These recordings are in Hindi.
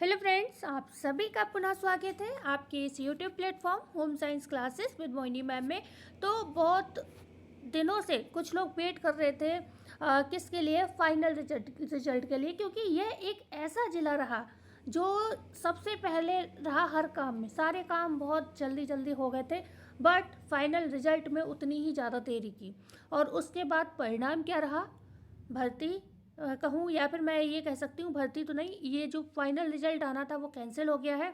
हेलो फ्रेंड्स, आप सभी का पुनः स्वागत है आपके इस YouTube platform home science classes with Moini ma'am में। तो बहुत दिनों से कुछ लोग वेट कर रहे थे किसके लिए, फाइनल रिजल्ट के लिए, क्योंकि ये एक ऐसा ज़िला रहा जो सबसे पहले रहा। हर काम में सारे काम बहुत जल्दी जल्दी हो गए थे, बट फाइनल रिजल्ट में उतनी ही ज़्यादा देरी की। और उसके बाद परिणाम क्या रहा? भर्ती कहूँ या फिर मैं ये कह सकती हूँ, भर्ती तो नहीं, ये जो फाइनल रिजल्ट आना था वो कैंसिल हो गया है,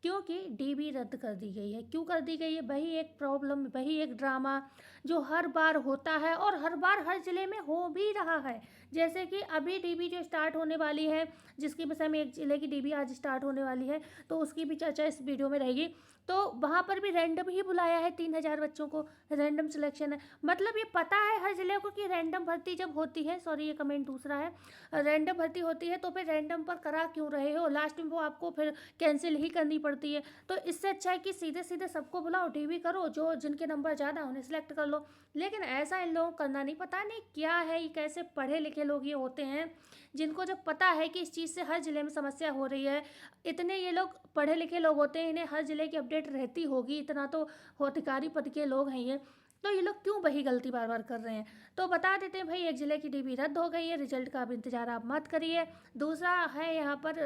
क्योंकि डीबी रद्द कर दी गई है। क्यों कर दी गई है? वही एक प्रॉब्लम, वही एक ड्रामा जो हर बार होता है और हर बार हर ज़िले में हो भी रहा है। जैसे कि अभी डीबी जो स्टार्ट होने वाली है, जिसकी विषय में एक ज़िले की डीबी आज स्टार्ट होने वाली है, तो उसकी भी चर्चा इस वीडियो में रहेगी। तो वहाँ पर भी रैंडम ही बुलाया है, 3,000 बच्चों को रैंडम सिलेक्शन है। मतलब ये पता है हर ज़िले को कि रैंडम भर्ती जब होती है, सॉरी ये कमेंट दूसरा है, रैंडम भर्ती होती है तो फिर रैंडम पर करा क्यों रहे हो? लास्ट में वो आपको फिर कैंसिल ही करनी पड़ती है। तो इससे अच्छा है कि सीधे सीधे सबको बुलाओ, डीबी करो, जो जिनके नंबर ज़्यादा उन्हें सिलेक्ट कर लो। लेकिन ऐसा इन लोगों को करना नहीं, पता नहीं क्या है, ये कैसे पढ़े लिखे लोग ये होते हैं जिनको जब पता है कि इस चीज़ से हर ज़िले में समस्या हो रही है। इतने ये लोग पढ़े लिखे लोग होते हैं, इन्हें हर ज़िले की अपडेट रहती होगी, इतना तो अधिकारी पद के लोग हैं ये, तो ये लोग क्यों वही गलती बार बार कर रहे हैं? तो बता देते हैं भाई, एक ज़िले की डीबी रद्द हो गई है, रिजल्ट का अब इंतजार आप मत करिए। दूसरा है यहाँ पर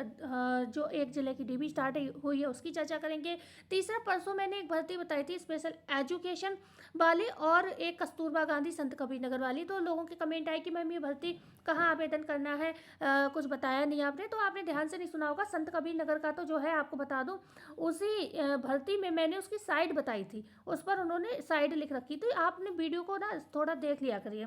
जो एक ज़िले की डीबी स्टार्ट हुई है उसकी चर्चा करेंगे। तीसरा, परसों मैंने एक भर्ती बताई थी स्पेशल एजुकेशन वाली, और एक कस्तूरबा गांधी संत कबीर नगर वाली। तो लोगों के कमेंट आए कि मैम ये भर्ती कहाँ आवेदन करना है, कुछ बताया नहीं आपने। तो आपने ध्यान से नहीं सुना होगा। संत कबीर नगर का तो जो है आपको बता दूं, उसी भर्ती में मैंने उसकी साइड बताई थी, उस पर उन्होंने साइड लिख रखी थी। आपने वीडियो को ना थोड़ा देख लिया करिए।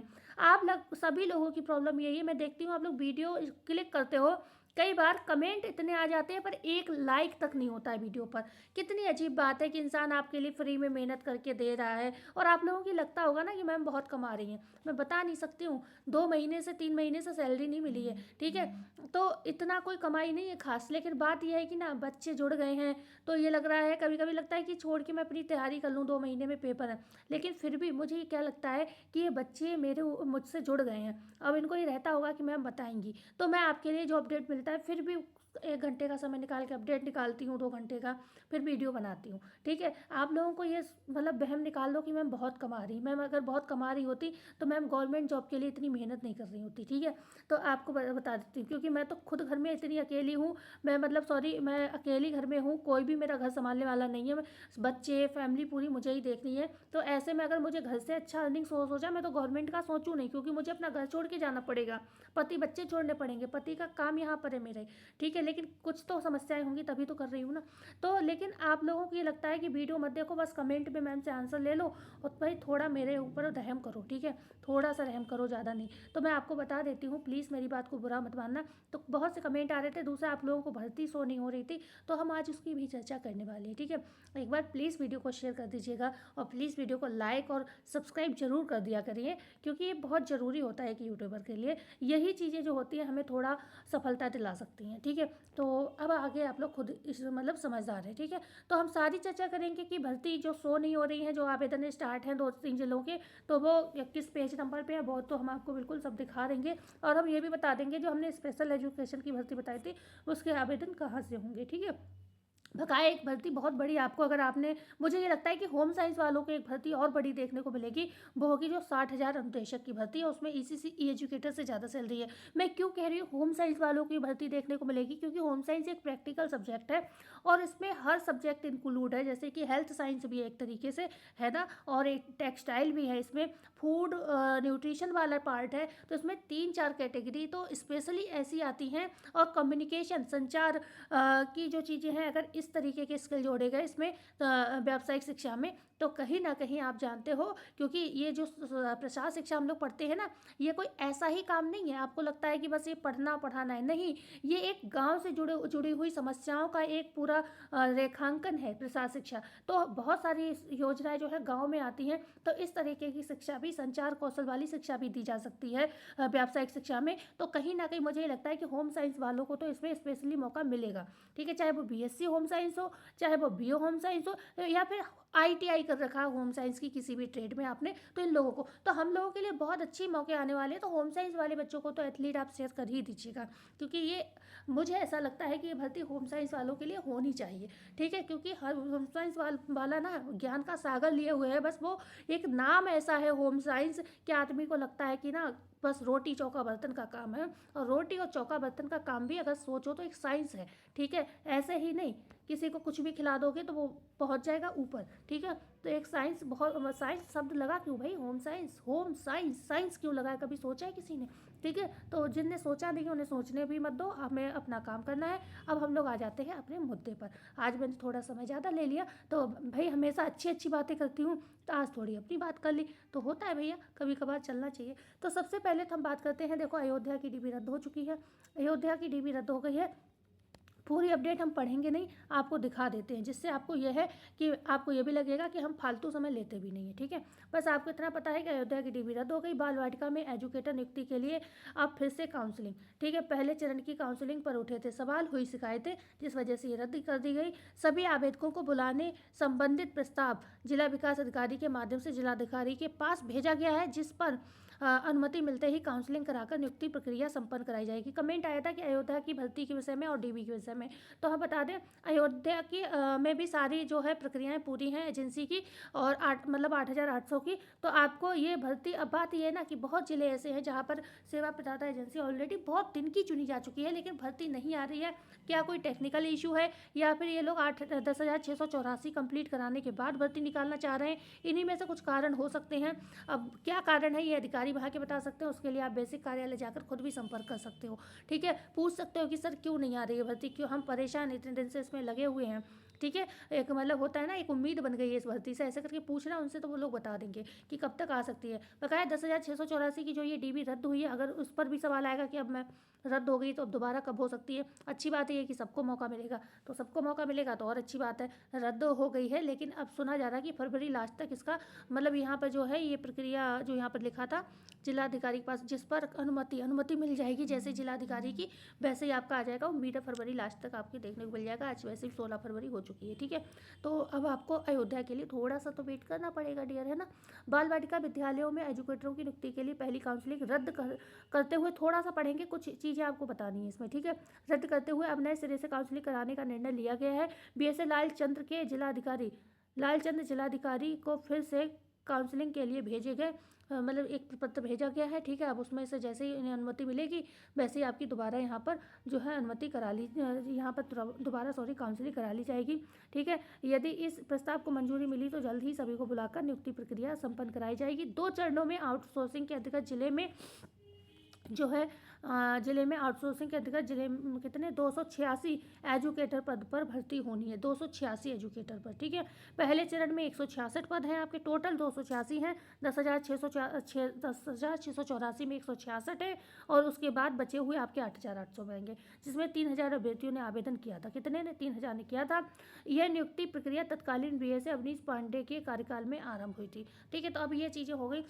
सभी लोगों की प्रॉब्लम यही है, मैं देखती हूँ आप लोग वीडियो क्लिक करते हो, कई बार कमेंट इतने आ जाते हैं पर एक लाइक तक नहीं होता है वीडियो पर। कितनी अजीब बात है कि इंसान आपके लिए फ्री में मेहनत करके दे रहा है, और आप लोगों की लगता होगा ना कि मैम बहुत कमा रही हैं। मैं बता नहीं सकती हूँ, 2 महीने से 3 महीने से सैलरी नहीं मिली है, ठीक है, तो इतना कोई कमाई नहीं है खास। लेकिन बात यह है कि ना बच्चे जुड़ गए हैं, तो ये लग रहा है, कभी कभी लगता है कि छोड़ के मैं अपनी तैयारी कर लूँ, 2 महीने में पेपर है। लेकिन फिर भी मुझे ये क्या लगता है कि ये बच्चे मुझसे जुड़ गए हैं, अब इनको ये रहता होगा कि मैम बताएंगी, तो मैं आपके लिए जो अपडेट मिलता है फिर भी 1 घंटे का समय निकाल के अपडेट निकालती हूँ, 2 घंटे का, फिर वीडियो बनाती हूँ, ठीक है। आप लोगों को ये मतलब वहम निकाल दो कि मैम बहुत कमा रही, मैम अगर बहुत कमा रही होती तो मैम गवर्नमेंट जॉब के लिए इतनी मेहनत नहीं कर रही होती, ठीक है। तो आपको बता देती हूँ, क्योंकि मैं तो खुद घर में इतनी अकेली हूँ, मैं मतलब सॉरी, मैं अकेली घर में हूँ, कोई भी मेरा घर संभालने वाला नहीं है, बच्चे फैमिली पूरी मुझे ही देखनी है। तो ऐसे में अगर मुझे घर से अच्छा अर्निंग सोर्स हो जाए, मैं तो गवर्नमेंट का सोचूं नहीं, क्योंकि मुझे अपना घर छोड़ के जाना पड़ेगा, पति बच्चे छोड़ने पड़ेंगे, पति का काम यहाँ पर है मेरे, ठीक है। लेकिन कुछ तो समस्याएं होंगी तभी तो कर रही हूँ ना। तो लेकिन आप लोगों को ये लगता है कि वीडियो मत देखो, बस कमेंट में मैम से आंसर ले लो, और भाई थोड़ा मेरे ऊपर रहम करो, ठीक है, थोड़ा सा रहम करो, ज़्यादा नहीं। तो मैं आपको बता देती हूँ, प्लीज़ मेरी बात को बुरा मत मानना। तो बहुत से कमेंट आ रहे थे, दूसरा आप लोगों को भर्ती शो नहीं हो रही थी, तो हम आज उसकी भी चर्चा करने वाले हैं, ठीक है। एक बार प्लीज़ वीडियो को शेयर कर दीजिएगा, और प्लीज़ वीडियो को लाइक और सब्सक्राइब जरूर कर दिया करिए, क्योंकि ये बहुत ज़रूरी होता है कि यूट्यूबर के लिए यही चीज़ें जो होती हैं हमें थोड़ा सफलता दिला सकती हैं, ठीक है। तो अब आगे आप लोग खुद इस मतलब समझदार है, ठीक है। तो हम सारी चर्चा करेंगे कि भर्ती जो शो नहीं हो रही है, जो आवेदन स्टार्ट हैं 2-3 जिलों के, तो वो किस पेज नंबर पे है, बहुत तो हम आपको बिल्कुल सब दिखा देंगे। और हम ये भी बता देंगे जो हमने स्पेशल एजुकेशन की भर्ती बताई थी उसके आवेदन कहाँ से होंगे, ठीक है। बकाया एक भर्ती बहुत बड़ी आपको, अगर आपने, मुझे ये लगता है कि होम साइंस वालों को एक भर्ती और बड़ी देखने को मिलेगी, वो होगी जो 60,000 अनुदेशक की भर्ती है, उसमें ईसीसी ई एजुकेटर से ज़्यादा सैलरी है। मैं क्यों कह रही हूँ होम साइंस वालों की भर्ती देखने को मिलेगी? क्योंकि होम साइंस एक प्रैक्टिकल सब्जेक्ट है, और इसमें हर सब्जेक्ट इंक्लूड है, जैसे कि हेल्थ साइंस भी एक तरीके से है ना, और एक टेक्सटाइल भी है, इसमें फूड न्यूट्रिशन वाला पार्ट है, तो इसमें 3-4 कैटेगरी तो स्पेशली ऐसी आती हैं। और कम्युनिकेशन, संचार की जो चीज़ें हैं, अगर इस तरीके के स्किल जोड़े गए इसमें व्यावसायिक शिक्षा में, तो कहीं ना कहीं आप जानते हो, क्योंकि ये जो प्रशासनिक शिक्षा हम लोग पढ़ते हैं ना, ये कोई ऐसा ही काम नहीं है आपको लगता है कि बस ये पढ़ना पढ़ाना है, नहीं, ये एक गांव से जुड़ी हुई समस्याओं का एक पूरा रेखांकन है प्रशासनिक शिक्षा। तो बहुत सारी योजनाएं जो है गांव में आती हैं, तो इस तरीके की शिक्षा भी, संचार कौशल वाली शिक्षा भी दी जा सकती है व्यावसायिक शिक्षा में। तो कहीं ना कहीं मुझे ये लगता है कि होम साइंस वालों को तो इसमें स्पेशली मौका मिलेगा, ठीक है, चाहे वो बीएससी होम साइंस हो, चाहे वो बीओ होम साइंस हो, या फिर आईटीआई कर रखा है होम साइंस की किसी भी ट्रेड में आपने, तो इन लोगों को, तो हम लोगों के लिए बहुत अच्छी मौके आने वाले हैं। तो होम साइंस वाले बच्चों को तो एथलीट आप शेयर कर ही दीजिएगा, क्योंकि ये मुझे ऐसा लगता है कि ये भर्ती होम साइंस वालों के लिए होनी चाहिए, ठीक है। क्योंकि हर होम साइंस वाला ना ज्ञान का सागर लिए हुए है, बस वो एक नाम ऐसा है होम साइंस कि आदमी को लगता है कि ना बस रोटी चौका बर्तन का काम है। और रोटी और चौका बर्तन का काम भी अगर सोचो तो एक साइंस है, ठीक है। ऐसे ही नहीं किसी को कुछ भी खिला दोगे तो वो पहुंच जाएगा ऊपर, ठीक है। तो एक साइंस, बहुत साइंस शब्द लगा क्यों भाई, home science, home science, science क्यों लगा है, कभी सोचा है किसी ने, ठीक है। तो जिनने सोचा नहीं उन्हें सोचने भी मत दो, हमें अपना काम करना है। अब हम लोग आ जाते हैं अपने मुद्दे पर। आज मैंने थोड़ा समय ज़्यादा ले लिया, तो भाई हमेशा अच्छी अच्छी बातें करती हूँ, तो आज थोड़ी अपनी बात कर ली, तो होता है भैया, कभी कभार चलना चाहिए। तो सबसे पहले तो हम बात करते हैं, देखो अयोध्या की डीबी रद्द हो चुकी है, अयोध्या की डीबी रद्द हो गई है। पूरी अपडेट हम पढ़ेंगे नहीं, आपको दिखा देते हैं, जिससे आपको यह है कि आपको ये भी लगेगा कि हम फालतू समय लेते भी नहीं है, ठीक है। बस आपको इतना पता है कि अयोध्या की डीबी रद्द हो गई। बाल वाटिका में एजुकेटर नियुक्ति के लिए अब फिर से काउंसलिंग, ठीक है। पहले चरण की काउंसलिंग पर उठे थे सवाल, हुई शिकायतें, जिस वजह से ये रद्द कर दी गई। सभी आवेदकों को बुलाने संबंधित प्रस्ताव जिला विकास अधिकारी के माध्यम से जिलाधिकारी के पास भेजा गया है, जिस पर अनुमति मिलते ही काउंसलिंग कराकर नियुक्ति प्रक्रिया संपन्न कराई जाएगी। कमेंट आया था कि अयोध्या की भर्ती के विषय में और डीबी के विषय में, तो हम बता दें अयोध्या की में भी सारी जो है प्रक्रियाएं पूरी हैं एजेंसी की, और 8,800 की। तो आपको ये भर्ती, अब बात ये है ना कि बहुत जिले ऐसे हैं जहाँ पर सेवा प्रदाता एजेंसी ऑलरेडी बहुत दिन की चुनी जा चुकी है, लेकिन भर्ती नहीं आ रही है। क्या कोई टेक्निकल इशू है, या फिर ये लोग 10,684 कंप्लीट कराने के बाद भर्ती निकालना चाह रहे हैं? इन्हीं में से कुछ कारण हो सकते हैं। अब क्या कारण है ये अधिकारी वहाँ के बता सकते हैं, उसके लिए आप बेसिक कार्यालय जाकर खुद भी संपर्क कर सकते हो, ठीक है। पूछ सकते हो कि सर क्यों नहीं आ रही है भर्ती, क्यों हम परेशान इतने दिन से इसमें लगे हुए हैं, ठीक है। एक मतलब होता है ना, एक उम्मीद बन गई है इस भर्ती से, ऐसे करके पूछना उनसे, तो वो लोग बता देंगे कि कब तक आ सकती है। बकाया 10,684 की जो ये डीबी रद्द हुई है, अगर उस पर भी सवाल आएगा कि अब मैं रद्द हो गई तो अब दोबारा कब हो सकती है। अच्छी बात ये है कि सबको मौका मिलेगा, तो सबको मौका मिलेगा तो और अच्छी बात है। रद्द हो गई है, लेकिन अब सुना जा रहा है कि फरवरी लास्ट तक इसका मतलब यहाँ पर जो है ये प्रक्रिया जो यहाँ पर लिखा था जिलाधिकारी के पास, जिस पर अनुमति मिल जाएगी जैसे जिलाधिकारी की, वैसे ही आपका आ जाएगा। उम्मीद है फरवरी लास्ट तक आपके देखने को मिल जाएगा। आज वैसे भी 16 फरवरी हो चुकी है, ठीक है। तो अब आपको अयोध्या के लिए थोड़ा सा तो वेट करना पड़ेगा डियर, है ना। बाल वाटिका विद्यालयों में एजुकेटरों की नियुक्ति के लिए पहली काउंसलिंग रद्द करते हुए थोड़ा सा पढ़ेंगे, कुछ चीज़ें आपको बतानी है इसमें, ठीक है। रद्द करते हुए अब नए सिरे से काउंसलिंग कराने का निर्णय लिया गया है। बीएसए लालचंद जिलाधिकारी को फिर से काउंसलिंग के लिए भेजे गए, मतलब एक पत्र भेजा गया है, ठीक है। अब उसमें से जैसे ही इन्हें अनुमति मिलेगी वैसे ही आपकी दोबारा यहाँ पर जो है अनुमति करा ली, यहाँ पर दोबारा काउंसलिंग करा ली जाएगी, ठीक है। यदि इस प्रस्ताव को मंजूरी मिली तो जल्द ही सभी को बुलाकर नियुक्ति प्रक्रिया संपन्न कराई जाएगी। 2 चरणों में आउटसोर्सिंग के अंतर्गत जिले में जो है जिले में आउटसोर्सिंग के अंतर्गत जिले में कितने 286 एजुकेटर पद पर भर्ती होनी है, 286 एजुकेटर पर, ठीक है। पहले चरण में 166 पद हैं आपके, टोटल 286 हैं। 10,684 में 166 है, और उसके बाद बचे हुए आपके 8,800 रहेंगे, जिसमें 3,000 अभ्यर्थियों ने आवेदन किया था। कितने ने? 3,000 ने किया था। यह नियुक्ति प्रक्रिया तत्कालीन बीएसए अवनीश पांडे के कार्यकाल में आरंभ हुई थी, ठीक है। तो अब ये चीज़ें हो गई।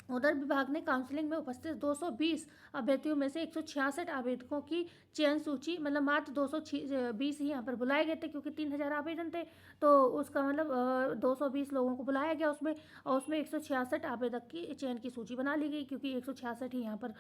उधर विभाग ने काउंसलिंग में उपस्थित 220 अभ्यर्थियों में से 166 आवेदकों की चयन सूची, मतलब मात्र 220 ही यहाँ पर बुलाए गए थे, क्योंकि 3,000 आवेदन थे, तो उसका मतलब 220 लोगों को बुलाया गया उसमें, और उसमें 166 आवेदक की चयन की सूची बना ली गई, क्योंकि 166 ही यहाँ पर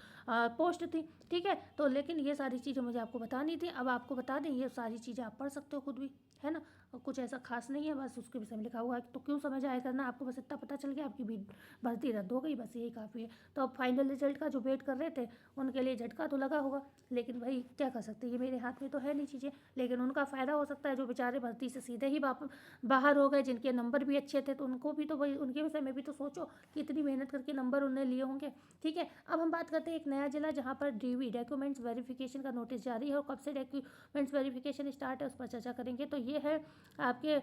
पोस्ट थी, ठीक है। तो लेकिन ये सारी चीज़ें मुझे आपको बतानी थी। अब आपको बता दें, ये सारी चीज़ें आप पढ़ सकते हो खुद भी, है ना। और कुछ ऐसा खास नहीं है, बस उसके विषय में लिखा हुआ है, तो क्यों समझ आया करना, आपको बस इतना पता चल गया आपकी भी भर्ती रद्द हो गई, बस यही काफ़ी है। तो अब फाइनल रिजल्ट का जो वेट कर रहे थे उनके लिए झटका तो लगा होगा, लेकिन भाई क्या कर सकते हैं, ये मेरे हाथ में तो है नहीं चीज़ें, लेकिन उनका फ़ायदा हो सकता है जो बेचारे भर्ती से सीधे ही बाहर हो गए, जिनके नंबर भी अच्छे थे, तो उनको भी तो भाई उनके विषय में भी तो सोचो कि इतनी मेहनत करके नंबर उन्होंने लिए होंगे, ठीक है। अब हम बात करते हैं एक नया जिला जहाँ पर डीवी डॉक्यूमेंट्स वेरिफिकेशन का नोटिस जारी है, और कब से डॉक्यूमेंट्स वेरिफिकेशन स्टार्ट है उस पर चर्चा करेंगे। तो ये है आपके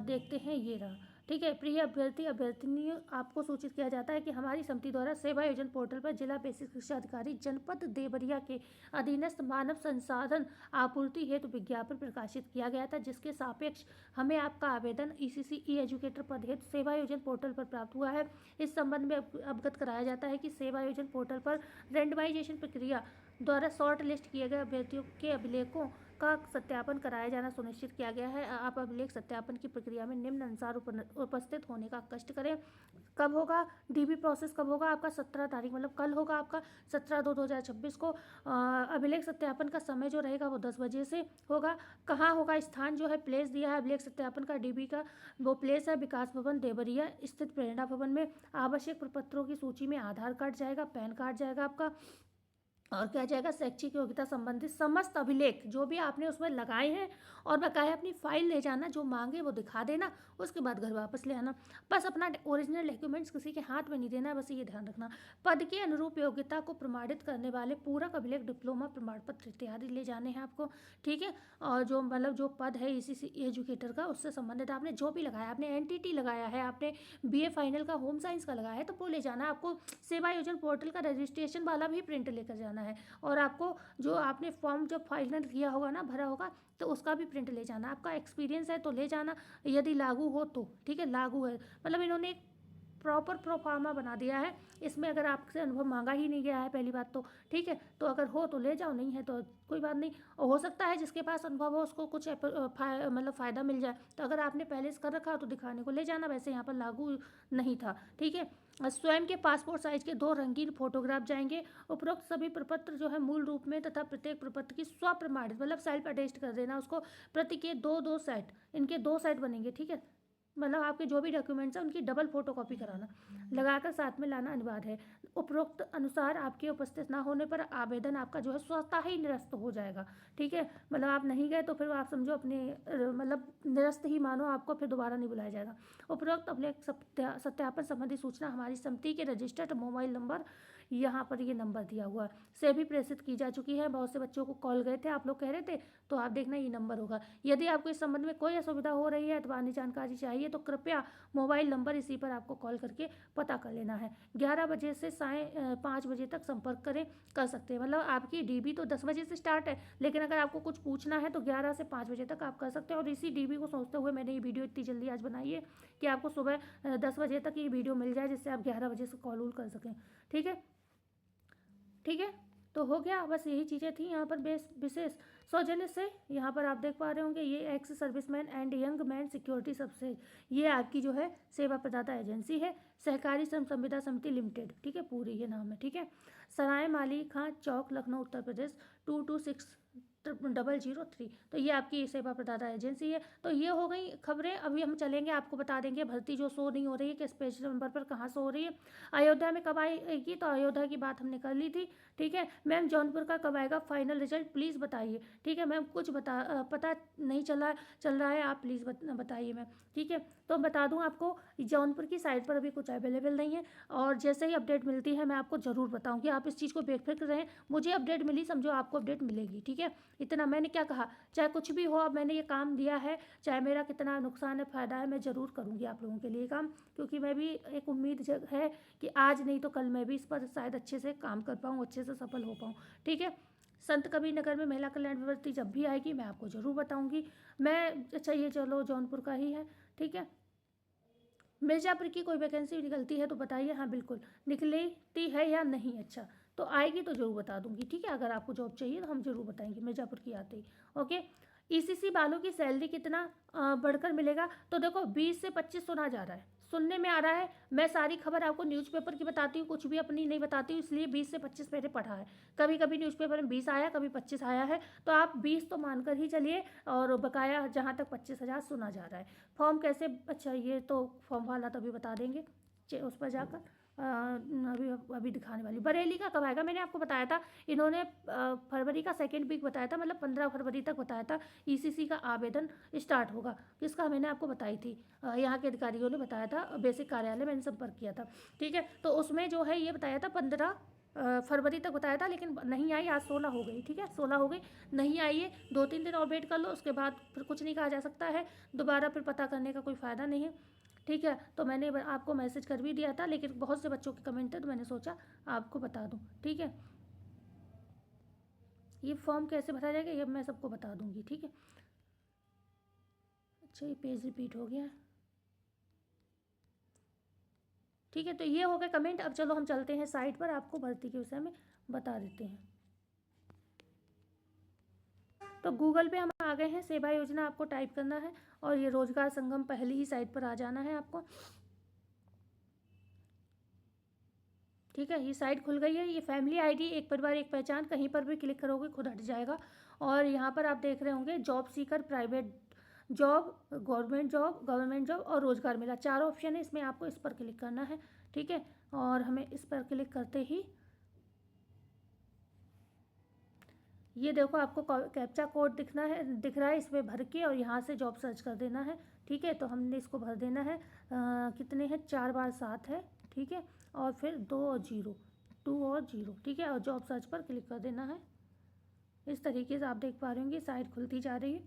देखते हैं, ये रहा, ठीक है। प्रिय अभ्यर्थिनी आपको सूचित किया जाता है कि हमारी समिति द्वारा सेवा योजन पोर्टल पर जिला बेसिक शिक्षा अधिकारी जनपद देवरिया के अधीनस्थ मानव संसाधन आपूर्ति हेतु विज्ञापन प्रकाशित किया गया था, जिसके सापेक्ष हमें आपका आवेदन ईसीसी ई एजुकेटर पद हेतु सेवा योजन पोर्टल पर प्राप्त हुआ है। इस संबंध में अवगत कराया जाता है कि सेवा योजन पोर्टल पर रेंडमाइजेशन प्रक्रिया द्वारा शॉर्ट लिस्ट किए गए अभ्यर्थियों के अभिलेखों का सत्यापन कराया जाना सुनिश्चित किया गया है। आप अभिलेख सत्यापन की प्रक्रिया में निम्न अनुसार उपस्थित होने का कष्ट करें। कब होगा डीबी प्रोसेस, कब होगा आपका 17 तारीख, मतलब कल होगा आपका 17/2/2026 को। अभिलेख सत्यापन का समय जो रहेगा वो 10 बजे से होगा। कहाँ होगा, स्थान जो है प्लेस दिया है अभिलेख सत्यापन का डीबी का, वो प्लेस है विकास भवन देवरिया स्थित प्रेरणा भवन में। आवश्यक प्रपत्रों की सूची में आधार कार्ड जाएगा, पैन कार्ड जाएगा आपका, और क्या जाएगा, शैक्षिक योग्यता संबंधित समस्त अभिलेख जो भी आपने उसमें लगाए हैं, और बकाया अपनी फाइल ले जाना, जो मांगे वो दिखा देना, उसके बाद घर वापस ले आना। बस अपना ओरिजिनल डॉक्यूमेंट्स किसी के हाथ में नहीं देना, बस ये ध्यान रखना। पद के अनुरूप योग्यता को प्रमाणित करने वाले पूरक अभिलेख, डिप्लोमा, प्रमाण पत्र इत्यादि ले जाने हैं आपको, ठीक है। और जो मतलब जो पद है इसी एजुकेटर का, उससे संबंधित आपने जो भी लगाया, आपने एनटीटी लगाया है, आपने बीए फाइनल का होम साइंस का लगाया है, तो वो ले जाना। आपको सेवा योजन पोर्टल का रजिस्ट्रेशन वाला भी प्रिंट लेकर जाना है, और आपको जो आपने फॉर्म जब फाइनल किया होगा ना, भरा होगा, तो उसका भी प्रिंट ले जाना। आपका एक्सपीरियंस है तो ले जाना, यदि लागू हो तो, ठीक है। लागू है मतलब इन्होंने एक प्रॉपर प्रोफार्मा बना दिया है, इसमें अगर आपसे अनुभव मांगा ही नहीं गया है पहली बात तो, ठीक है। तो अगर हो तो ले जाओ, नहीं है तो कोई बात नहीं। और हो सकता है जिसके पास अनुभव हो उसको कुछ मतलब फ़ायदा मिल जाए, तो अगर आपने पहले से कर रखा तो दिखाने को ले जाना, वैसे यहाँ पर लागू नहीं था, ठीक है। स्वयं के पासपोर्ट साइज के 2 रंगीन फोटोग्राफ जाएंगे। उपरोक्त सभी प्रपत्र जो है मूल रूप में तथा प्रत्येक प्रपत्र की स्वप्रमाणित मतलब सेल्फ अटेस्ट कर देना उसको, प्रति के 2 सेट, इनके 2 सेट बनेंगे, ठीक है। मतलब आपके जो भी डॉक्यूमेंट्स हैं उनकी डबल फोटोकॉपी कराना, लगाकर साथ में लाना अनिवार्य है। उपरोक्त अनुसार आपके उपस्थित ना होने पर आवेदन आपका जो है स्वतः ही निरस्त हो जाएगा, ठीक है। मतलब आप नहीं गए तो फिर आप समझो अपने मतलब निरस्त ही मानो, आपको फिर दोबारा नहीं बुलाया जाएगा। उपरोक्त अभिलेख सत्यापन संबंधी सूचना हमारी समिति के रजिस्टर्ड मोबाइल नंबर, यहाँ पर ये नंबर दिया हुआ है, से भी प्रेषित की जा चुकी है। बहुत से बच्चों को कॉल गए थे, आप लोग कह रहे थे, तो आप देखना ये नंबर होगा। यदि आपको इस संबंध में कोई असुविधा हो रही है अथवा अन्य जानकारी चाहिए तो कृपया मोबाइल नंबर इसी पर आपको कॉल करके पता कर लेना है। 11 बजे से साय 5 बजे तक संपर्क कर सकते हैं। मतलब आपकी डीबी तो 10 बजे से स्टार्ट है, लेकिन अगर आपको कुछ पूछना है तो 11 से 5 बजे तक आप कर सकते हैं। और इसी डीबी को सोचते हुए मैंने ये वीडियो इतनी जल्दी आज बनाई है कि आपको सुबह 10 बजे तक ये वीडियो मिल जाए, जिससे आप 11 बजे से कॉल वूल कर सकें, ठीक है। ठीक है, तो हो गया, बस यही चीज़ें थी यहाँ पर विशेष सौजन्य से। यहाँ पर आप देख पा रहे होंगे ये ex serviceman and young man security सबसे, ये आपकी जो है सेवा प्रदाता एजेंसी है, सहकारी श्रम संविदा समिति लिमिटेड, ठीक है, पूरी ये नाम है, ठीक है। सराय माली खां चौक लखनऊ उत्तर प्रदेश 226003। तो ये आपकी सेवा प्रदाता एजेंसी है। तो ये हो गई खबरें। अभी हम चलेंगे, आपको बता देंगे भर्ती जो शो नहीं हो रही है कि स्पेशल नंबर पर कहाँ शो हो रही है। अयोध्या में कब आएगी, तो अयोध्या की बात हमने कर ली थी, ठीक है। मैम जौनपुर का कब आएगा फाइनल रिजल्ट, प्लीज़ बताइए, ठीक है। मैम कुछ पता नहीं चल रहा है, आप प्लीज़ बताइए मैम, ठीक है। तो बता दूं आपको, जौनपुर की साइट पर अभी कुछ अवेलेबल नहीं है, और जैसे ही अपडेट मिलती है मैं आपको ज़रूर बताऊंगी। आप इस चीज़ को बेफिक्र रहें, मुझे अपडेट मिली समझो आपको अपडेट मिलेगी, ठीक है। इतना मैंने क्या कहा, चाहे कुछ भी हो, अब मैंने ये काम दिया है, चाहे मेरा कितना नुकसान है फ़ायदा है, मैं ज़रूर करूँगी आप लोगों के लिए काम, क्योंकि मैं भी एक उम्मीद है कि आज नहीं तो कल मैं भी इस पर शायद अच्छे से काम कर पाऊँ, अच्छे से सफल हो पाऊँ, ठीक है। संत कबीर नगर में महिला कल्याण भर्ती जब भी आएगी मैं आपको ज़रूर बताऊंगी। मैं अच्छा ये चलो जौनपुर का ही है, ठीक है। मिर्ज़ापुर की कोई वैकेंसी निकलती है तो बताइए, हाँ बिल्कुल निकलती है या नहीं, अच्छा तो आएगी तो ज़रूर बता दूंगी, ठीक है। अगर आपको जॉब चाहिए तो हम ज़रूर बताएंगे मिर्ज़ापुर की आते ही, ओके। ईसीसी वालों की सैलरी कितना बढ़कर मिलेगा, तो देखो 20 से 25 सुना जा रहा है, सुनने में आ रहा है। मैं सारी खबर आपको न्यूज़पेपर की बताती हूँ, कुछ भी अपनी नहीं बताती हूँ, इसलिए 20 से 25 मैंने पढ़ा है। कभी कभी न्यूज़पेपर में 20 आया, कभी 25 आया है, तो आप 20 तो मानकर ही चलिए, और बकाया जहाँ तक 25,000 सुना जा रहा है। फॉर्म कैसे, अच्छा ये तो फॉर्म वाला तो अभी बता देंगे, उस पर जाकर अभी अभी दिखाने वाली। बरेली का कब आएगा, मैंने आपको बताया था, इन्होंने फरवरी का सेकेंड वीक बताया था, मतलब 15 फरवरी तक बताया था ईसीसी का आवेदन स्टार्ट होगा। किसका मैंने आपको बताई थी, यहाँ के अधिकारियों ने बताया था, बेसिक कार्यालय मैंने संपर्क किया था, ठीक है। तो उसमें जो है ये बताया था 15 फरवरी तक बताया था, लेकिन नहीं आई, आज 16 हो गई, ठीक है, 16 हो गई, नहीं आई है। 2-3 दिन और वेट कर लो, उसके बाद फिर कुछ नहीं कहा जा सकता है, दोबारा फिर पता करने का कोई फ़ायदा नहीं है, ठीक है। तो मैंने आपको मैसेज कर भी दिया था, लेकिन बहुत से बच्चों के कमेंट थे तो मैंने सोचा आपको बता दूं, ठीक है। ये फॉर्म कैसे भरा जाएगा ये मैं सबको बता दूंगी, ठीक है। अच्छा ये पेज रिपीट हो गया है, ठीक है। तो ये हो गए कमेंट। अब चलो हम चलते हैं साइट पर, आपको भर्ती के विषय में बता देते हैं। तो गूगल पे हम आ गए हैं, सेवा योजना आपको टाइप करना है और ये रोजगार संगम पहली ही साइट पर आ जाना है आपको। ठीक है, ये साइट खुल गई है। ये फैमिली आईडी, एक परिवार एक पहचान, कहीं पर भी क्लिक करोगे खुद हट जाएगा। और यहाँ पर आप देख रहे होंगे job seeker, private job, government job और रोजगार मेला, चारों ऑप्शन है। इसमें आपको इस पर क्लिक करना है। ठीक है, और हमें इस पर क्लिक करते ही ये देखो आपको कैप्चा कोड दिख रहा है, इसमें भर के और यहाँ से जॉब सर्च कर देना है। ठीक है, तो हमने इसको भर देना है। कितने हैं, 4 बार 7 है। ठीक है, और फिर 2 और 0, 2 और 0। ठीक है, और जॉब सर्च पर क्लिक कर देना है। इस तरीके से आप देख पा रहे होंगे साइट खुलती जा रही है।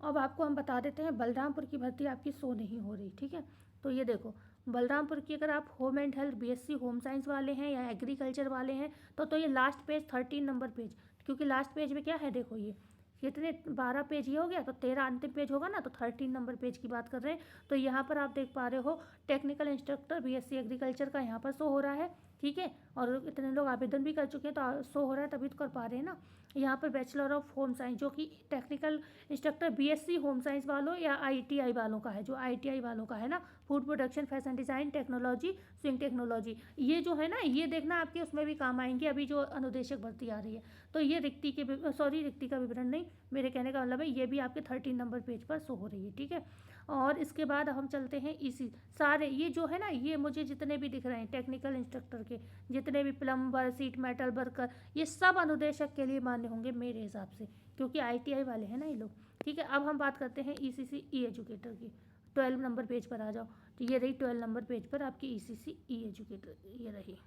अब आपको हम बता देते हैं, बलरामपुर की भर्ती आपकी शो नहीं हो रही। ठीक है, तो ये देखो बलरामपुर की, अगर आप home and health BSc home science वाले हैं या एग्रीकल्चर वाले हैं तो ये लास्ट पेज 13 नंबर पेज, क्योंकि लास्ट पेज में क्या है देखो, ये कितने 12 पेज ये हो गया, तो 13 अंतिम पेज होगा ना, तो 13 नंबर पेज की बात कर रहे हैं। तो यहाँ पर आप देख पा रहे हो टेक्निकल इंस्ट्रक्टर बीएससी एग्रीकल्चर का यहाँ पर शो हो रहा है। ठीक है, और इतने लोग आवेदन भी कर चुके हैं तो शो हो रहा है, तभी तो कर पा रहे हैं ना। यहाँ पर बैचलर ऑफ होम साइंस, जो कि technical instructor BSc home science वालों या आईटीआई वालों का है, जो आईटीआई वालों का है ना, food production, fashion design technology, swing technology, ये जो है ना, ये देखना आपके उसमें भी काम आएंगे। अभी जो अनुदेशक भर्ती आ रही है, तो ये रिक्ति का विवरण नहीं, मेरे कहने का मतलब है ये भी आपके 13 नंबर पेज पर शो हो रही है। ठीक है, और इसके बाद हम चलते हैं इसी सारे, ये जो है ना, ये मुझे जितने भी दिख रहे हैं टेक्निकल इंस्ट्रक्टर के, जितने भी प्लम्बर, सीट मेटल वर्कर, ये सब अनुदेशक के लिए मान्य होंगे मेरे हिसाब से, क्योंकि आईटीआई वाले हैं ना ये लोग। ठीक है, अब हम बात करते हैं ईसीसी ई एजुकेटर की। 12 नंबर पेज पर आ जाओ, तो ये रही 12 नंबर पेज पर आपकी ईसीसी ई एजुकेटर, ये रही।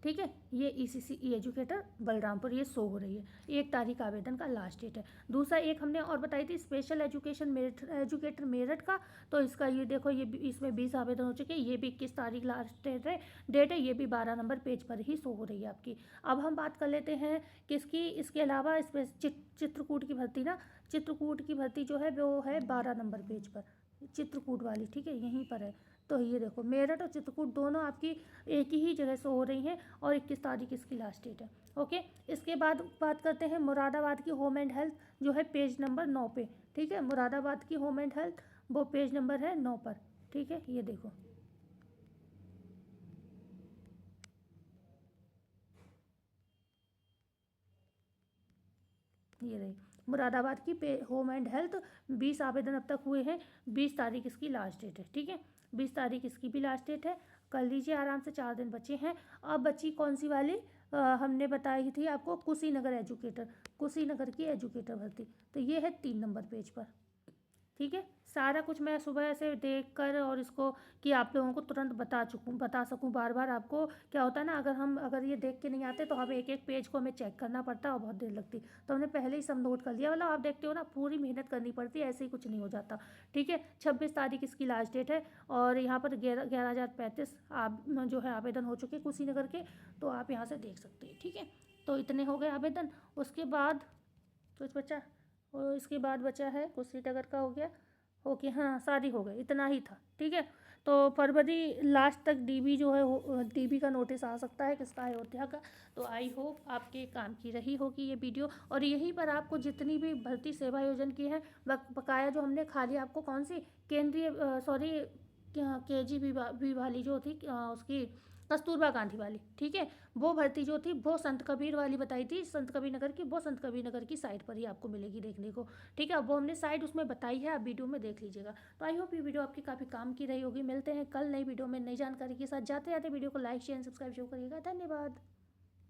ठीक है, ये ईसीसी ई एजुकेटर बलरामपुर, ये शो हो रही है। 1 तारीख आवेदन का लास्ट डेट है। दूसरा एक हमने और बताई थी, special education merit educator Meerut का, तो इसका ये देखो, ये इसमें 20 आवेदन हो चुके हैं। ये भी 21 तारीख लास्ट डेट है। ये भी 12 नंबर पेज पर ही शो हो रही है आपकी। अब हम बात कर लेते हैं किसकी, इसके अलावा चित्रकूट की भर्ती ना, चित्रकूट की भर्ती जो है वो है 12 नंबर पेज पर, चित्रकूट वाली। ठीक है, यहीं पर है। तो ये देखो मेरठ और चित्रकूट दोनों आपकी एक ही जगह से हो रही हैं, और 21 तारीख इसकी लास्ट डेट है। ओके, इसके बाद बात करते हैं मुरादाबाद की होम एंड हेल्थ, जो है पेज नंबर 9 पे। ठीक है, मुरादाबाद की होम एंड हेल्थ वो पेज नंबर है 9 पर। ठीक है, ये देखो, ये रही मुरादाबाद की होम एंड हेल्थ। 20 आवेदन अब तक हुए हैं, 20 तारीख इसकी लास्ट डेट है। ठीक है, 20 तारीख इसकी भी लास्ट डेट है। कर लीजिए आराम से, 4 दिन बचे हैं। अब बची कौन सी वाली, हमने बताई थी आपको, कुशीनगर एजुकेटर, कुशीनगर की एजुकेटर भर्ती, तो ये है 3 नंबर पेज पर। ठीक है, सारा कुछ मैं सुबह से देख कर और इसको कि आप लोगों को तुरंत बता सकूं, बार बार आपको क्या होता है ना, अगर ये देख के नहीं आते तो हमें एक एक पेज को हमें चेक करना पड़ता है और बहुत देर लगती, तो हमने पहले ही सब नोट कर लिया। मतलब आप देखते हो ना, पूरी मेहनत करनी पड़ती है, ऐसे ही कुछ नहीं हो जाता। ठीक है, 26 तारीख इसकी लास्ट डेट है, और यहाँ पर 11,035 आप जो है आवेदन हो चुके कुशीनगर के, तो आप यहाँ से देख सकते हैं। ठीक है, तो इतने हो गए आवेदन। उसके बाद कुछ बचा, और इसके बाद बचा है कुशीनगर का, हो गया। ओके, हाँ सारी हो गई, इतना ही था। ठीक है, तो फरवरी लास्ट तक डीबी जो है, डीबी का नोटिस आ सकता है किसका, अयोध्या का। तो आई होप आपके काम की रही होगी ये वीडियो, और यहीं पर आपको जितनी भी भर्ती सेवा योजना की है बकाया, जो हमने खाली आपको कौन सी केंद्रीय KGB वाली जो थी, उसकी कस्तूरबा गांधी वाली, ठीक है, वो भर्ती जो थी वो संत कबीर वाली बताई थी, संत कबीर नगर की, वो संत कबीर नगर की साइट पर ही आपको मिलेगी देखने को। ठीक है, वो हमने साइट उसमें बताई है, आप वीडियो में देख लीजिएगा। तो आई होप ये वीडियो आपकी काफ़ी काम की रही होगी। मिलते हैं कल नई वीडियो में नई जानकारी के साथ। जाते जाते वीडियो को लाइक शेयर सब्सक्राइब जरूर करिएगा। धन्यवाद।